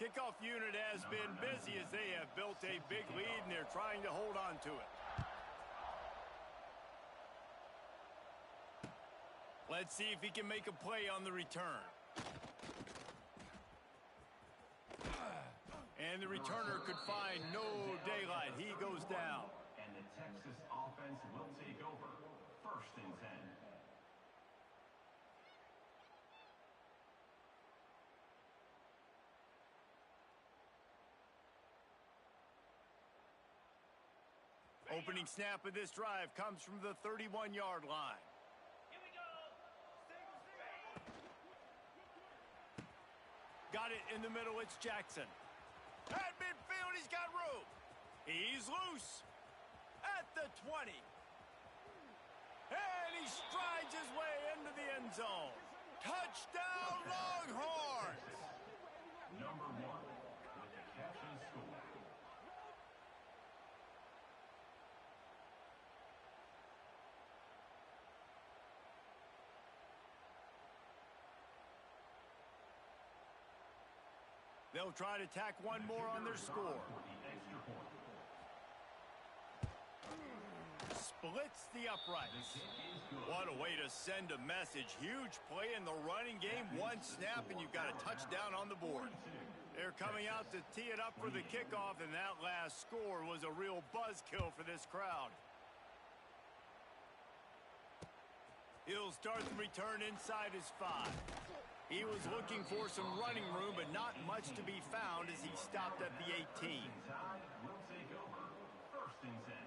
Kickoff unit has been busy as they have built a big lead and they're trying to hold on to it. Let's see if he can make a play on the return. And the returner could find no daylight. He goes down. And the Texas offense will take over. 1st and 10. Opening snap of this drive comes from the 31-yard line. Here we go. Got it in the middle, it's Jackson. At midfield, he's got room. He's loose. At the 20. And he strides his way into the end zone. Touchdown, Longhorns! Number 1 with the catch and score. They'll try to tack one more on their score. Splits the uprights. What a way to send a message. Huge play in the running game. 1 snap and you've got a touchdown on the board. They're coming out to tee it up for the kickoff, and that last score was a real buzzkill for this crowd. He'll start the return inside his 5. He was looking for some running room, but not much to be found as he stopped at the 18. Will take over. 1st and 10.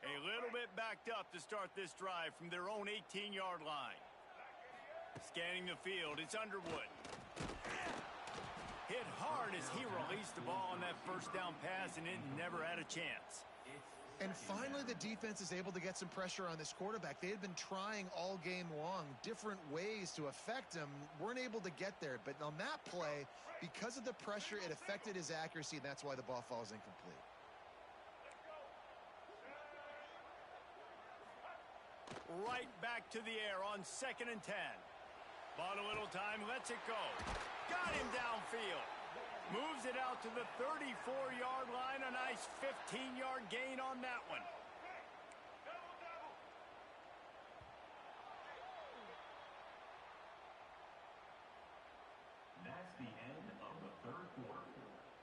A little bit backed up to start this drive from their own 18-yard line. Scanning the field, it's Underwood. Hit hard as he released the ball on that 1st down pass, and it never had a chance. And finally, the defense is able to get some pressure on this quarterback. They had been trying all game long different ways to affect him, weren't able to get there. But on that play, because of the pressure, it affected his accuracy, and that's why the ball falls incomplete. Right back to the air on 2nd and 10. Bought a little time, lets it go. Got him downfield. Moves it out to the 34-yard line. A nice 15-yard gain on that one. That's the end of the 3rd quarter.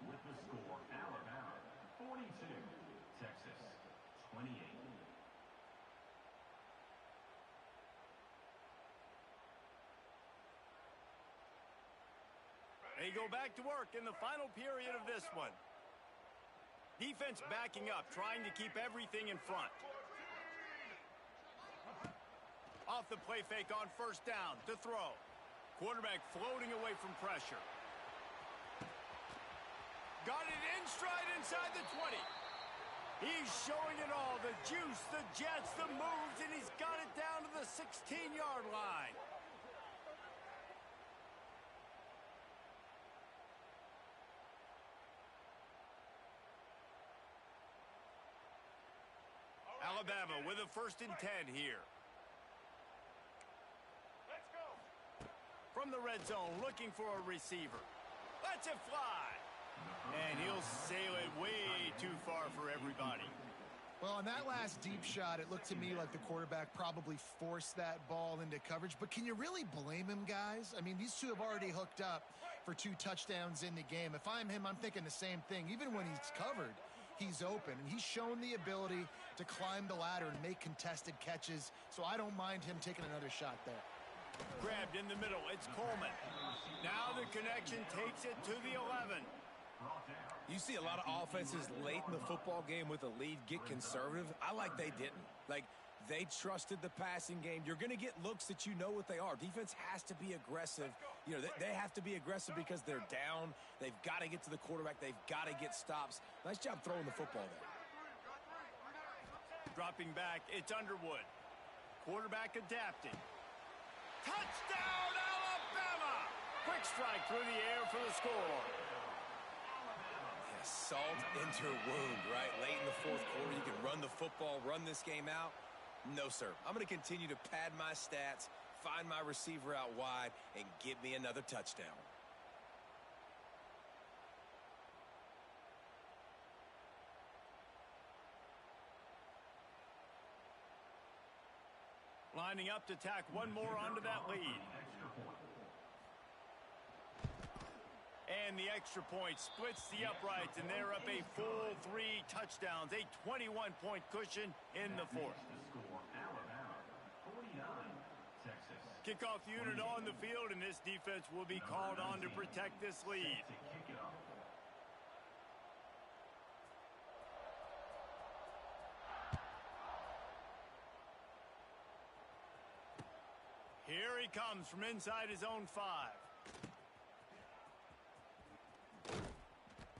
With the score, Alabama 42, Texas 28. They go back to work in the final period of this one. Defense backing up, trying to keep everything in front. Off the play fake on 1st down to throw. Quarterback floating away from pressure. Got it in stride inside the 20. He's showing it all, the juice, the jets, the moves, and he's got it down to the 16-yard line. Alabama with a 1st and 10 here. Let's go. From the red zone, looking for a receiver. Lets it fly. And he'll sail it way too far for everybody. Well, on that last deep shot, it looked to me like the quarterback probably forced that ball into coverage. But can you really blame him, guys? I mean, these two have already hooked up for 2 touchdowns in the game. If I'm him, I'm thinking the same thing. Even when he's covered, he's open. And he's shown the ability to climb the ladder and make contested catches. So I don't mind him taking another shot there. Grabbed in the middle. It's Coleman. Now the connection takes it to the 11. Brought down You see a lot of offenses late in the football game with a lead get conservative. I like they didn't. Like, they trusted the passing game. You're going to get looks that you know what they are. Defense has to be aggressive. You know, they have to be aggressive because they're down. They've got to get to the quarterback. They've got to get stops. Nice job throwing the football there. Dropping back, it's Underwood. Quarterback adapting. Touchdown, Alabama! Quick strike through the air for the score. Yeah, salt into wound, right? Late in the fourth quarter, you can run the football, run this game out. No, sir. I'm going to continue to pad my stats, find my receiver out wide, and get me another touchdown. Lining up to tack one more onto that lead. And the extra point splits the uprights, and they're up a full 3 touchdowns, a 21-point cushion in the fourth. Kickoff unit on the field, and this defense will be called on to protect this lead. Here he comes from inside his own 5.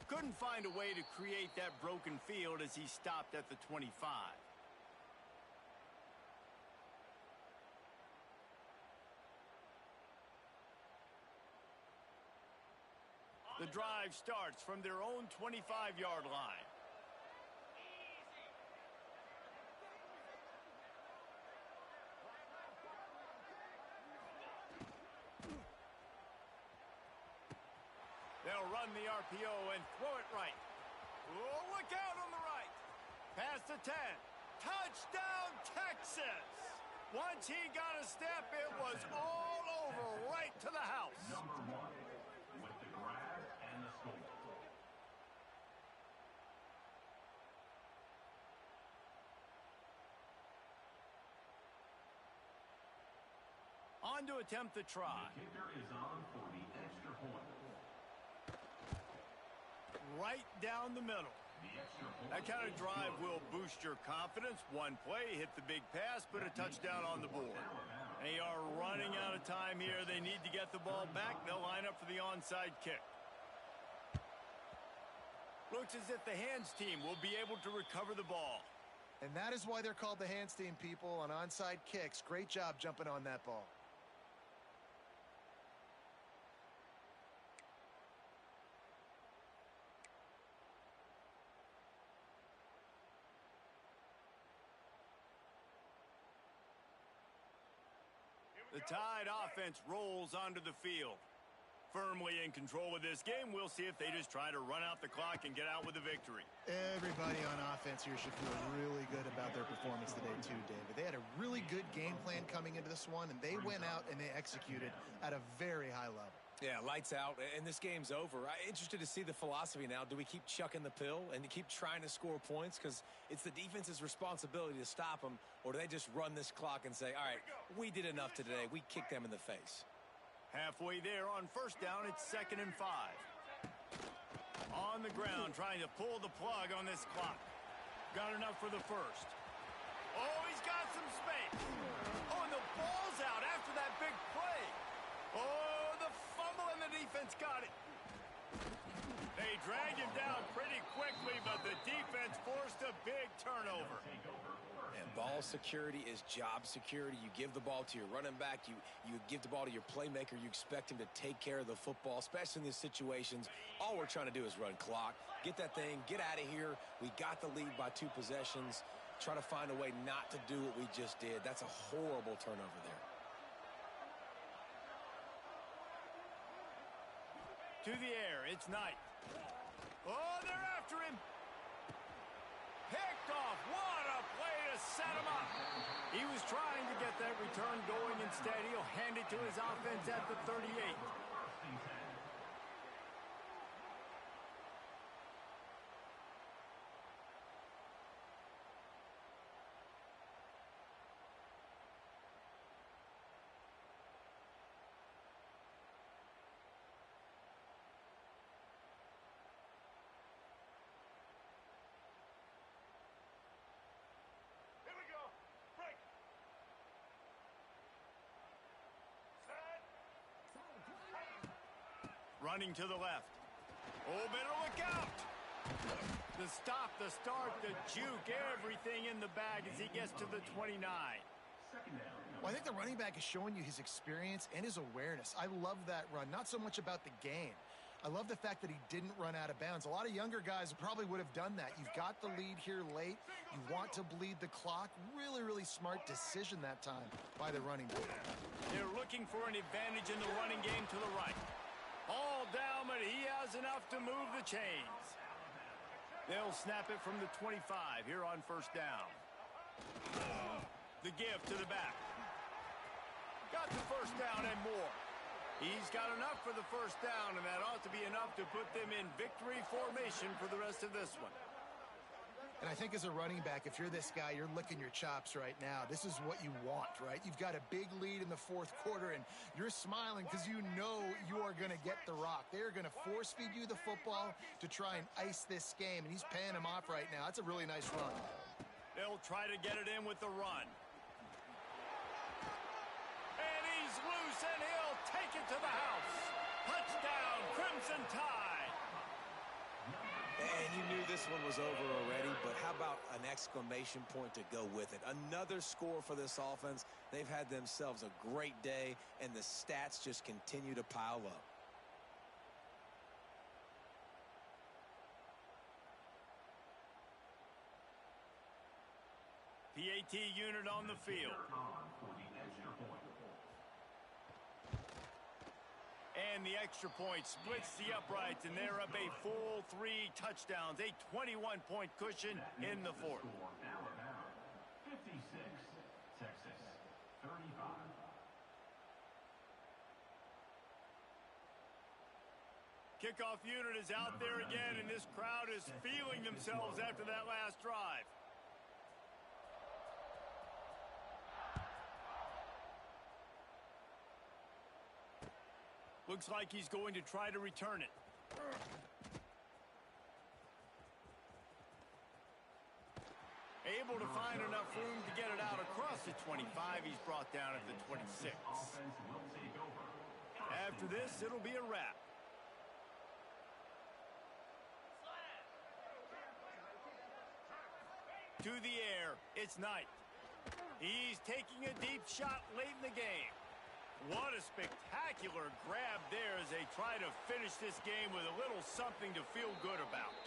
Couldn't find a way to create that broken field as he stopped at the 25. The drive starts from their own 25-yard line. They'll run the RPO and throw it right. Oh, look out on the right. Pass to 10. Touchdown, Texas. Once he got a step, it was all over right to the house. Number 1 with the grab and the score. On to attempt the try. The kicker is on for the extra point. Right down the middle. The extra point. That kind of drive will boost your confidence. One play, hit the big pass, put a touchdown on the board. They are running out of time here. They need to get the ball back. They'll line up for the onside kick. Looks as if the hands team will be able to recover the ball. And that is why they're called the hands team, people, on onside kicks. Great job jumping on that ball. The Tide offense rolls onto the field. Firmly in control of this game. We'll see if they just try to run out the clock and get out with a victory. Everybody on offense here should feel really good about their performance today too, David. They had a really good game plan coming into this one, and they went out and they executed at a very high level. Yeah, lights out, and this game's over. I'm interested to see the philosophy now. Do we keep chucking the pill and keep trying to score points? Because it's the defense's responsibility to stop them, or do they just run this clock and say, all right, we did enough today. We kicked them in the face. Halfway there on first down, it's 2nd and 5. On the ground, trying to pull the plug on this clock. Got enough for the first. Oh, he's got some space. Oh, and the ball's out after that big play. Oh, the fumble and the defense got it. They drag him down pretty quickly, but the defense forced a big turnover. And ball security is job security. You give the ball to your running back. You give the ball to your playmaker. You expect him to take care of the football, especially in these situations. All we're trying to do is run clock. Get that thing. Get out of here. We got the lead by 2 possessions. Try to find a way not to do what we just did. That's a horrible turnover there. To the air, it's Knight. Oh, they're after him. Picked off. What a play to set him up. He was trying to get that return going. Instead, he'll hand it to his offense at the 38. Running to the left. Oh, better look out. The stop, the start, the juke, everything in the bag as he gets to the 29. Well, I think the running back is showing you his experience and his awareness. I love that run. Not so much about the game. I love the fact that he didn't run out of bounds. A lot of younger guys probably would have done that. You've got the lead here late. You want to bleed the clock. Really, really smart decision that time by the running back. They're looking for an advantage in the running game to the right. All down, but he has enough to move the chains. They'll snap it from the 25 here on first down. The give to the back. Got the first down and more. He's got enough for the first down, and that ought to be enough to put them in victory formation for the rest of this one. And I think as a running back, if you're this guy, you're licking your chops right now. This is what you want, right? You've got a big lead in the fourth quarter, and you're smiling because you know you are going to get the rock. They're going to force feed you the football to try and ice this game, and he's paying him off right now. That's a really nice run. They'll try to get it in with the run. And he's loose, and he'll take it to the house. Touchdown, Crimson Tide. And you knew this one was over already, but how about an exclamation point to go with it? Another score for this offense. They've had themselves a great day, and the stats just continue to pile up. PAT unit on the field. And the extra point splits the uprights, and they're up a full 3 touchdowns, a 21-point cushion in the fourth. 56, Texas, 35. Kickoff unit is out there again, and this crowd is feeling themselves after that last drive. Looks like he's going to try to return it. Able to find enough room to get it out across the 25. He's brought down at the 26. After this, it'll be a wrap. To the air, it's Knight. He's taking a deep shot late in the game. What a spectacular grab there as they try to finish this game with a little something to feel good about.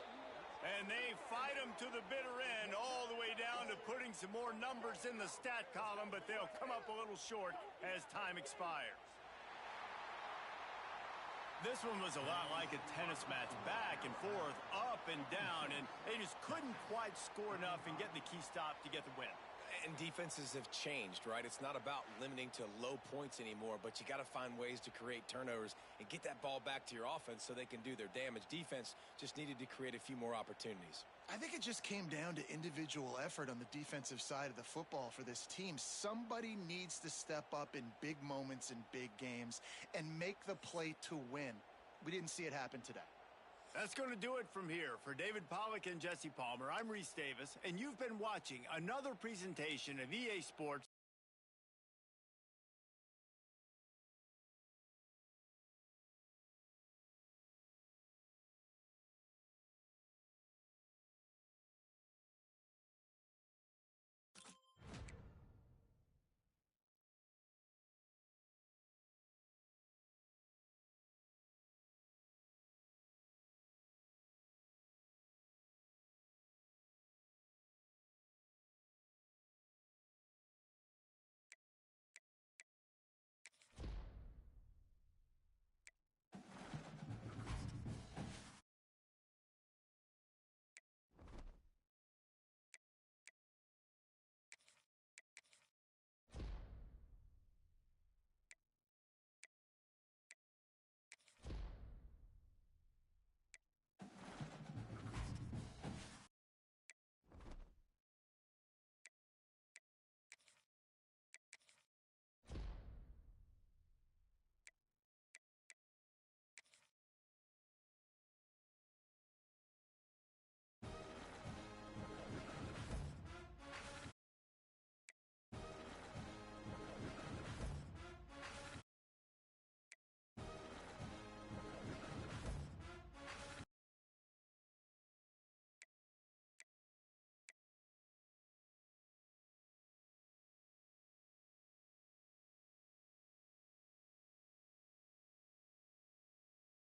And they fight them to the bitter end, all the way down to putting some more numbers in the stat column, but they'll come up a little short as time expires. This one was a lot like a tennis match, back and forth, up and down, and they just couldn't quite score enough and get the key stop to get the win. And defenses have changed, right? It's not about limiting to low points anymore, but you got to find ways to create turnovers and get that ball back to your offense so they can do their damage. Defense just needed to create a few more opportunities. I think it just came down to individual effort on the defensive side of the football for this team. Somebody needs to step up in big moments in big games and make the play to win. We didn't see it happen today. That's going to do it from here. For David Pollack and Jesse Palmer, I'm Reese Davis, and you've been watching another presentation of EA Sports